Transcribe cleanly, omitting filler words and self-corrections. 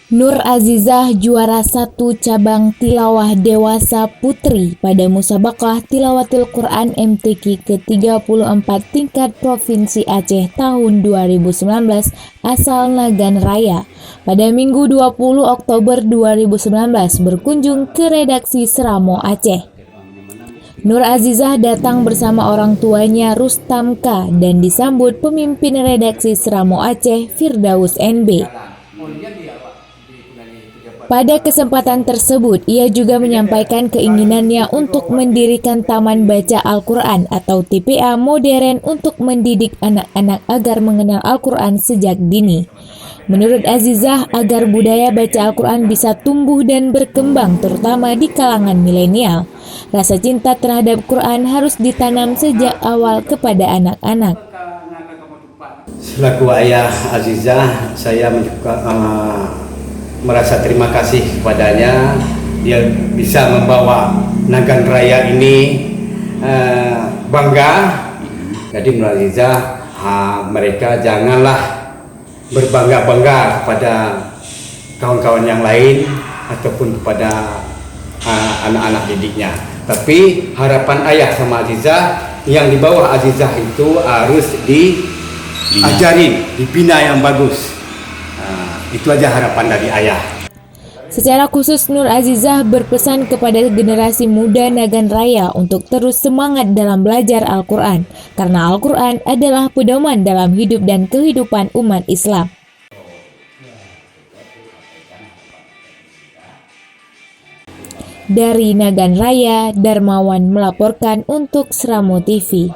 Nur Azizah juara 1 cabang tilawah dewasa putri pada Musabaqah Tilawatul Quran MTQ ke-34 tingkat Provinsi Aceh tahun 2019 asal Nagan Raya pada Minggu 20 Oktober 2019 berkunjung ke redaksi Seramo Aceh. Nur Azizah datang bersama orang tuanya Rustam K dan disambut pemimpin redaksi Seramo Aceh Firdaus NB. Pada kesempatan tersebut, ia juga menyampaikan keinginannya untuk mendirikan Taman Baca Al-Quran atau TPA modern untuk mendidik anak-anak agar mengenal Al-Quran sejak dini. Menurut Azizah, agar budaya baca Al-Quran bisa tumbuh dan berkembang terutama di kalangan milenial, rasa cinta terhadap Quran harus ditanam sejak awal kepada anak-anak. Selaku ayah Azizah, saya merasa terima kasih kepadanya. Dia bisa membawa Nagan Raya ini bangga. Jadi menurut Azizah, mereka janganlah berbangga-bangga kepada kawan-kawan yang lain ataupun kepada anak-anak didiknya. Tapi harapan ayah sama Azizah, yang di bawah Azizah itu harus diajarin, dibina yang bagus. Itu aja harapan dari ayah. Secara khusus Nur Azizah berpesan kepada generasi muda Nagan Raya untuk terus semangat dalam belajar Al-Quran, karena Al-Quran adalah pedoman dalam hidup dan kehidupan umat Islam. Dari Nagan Raya, Darmawan melaporkan untuk Seramo TV.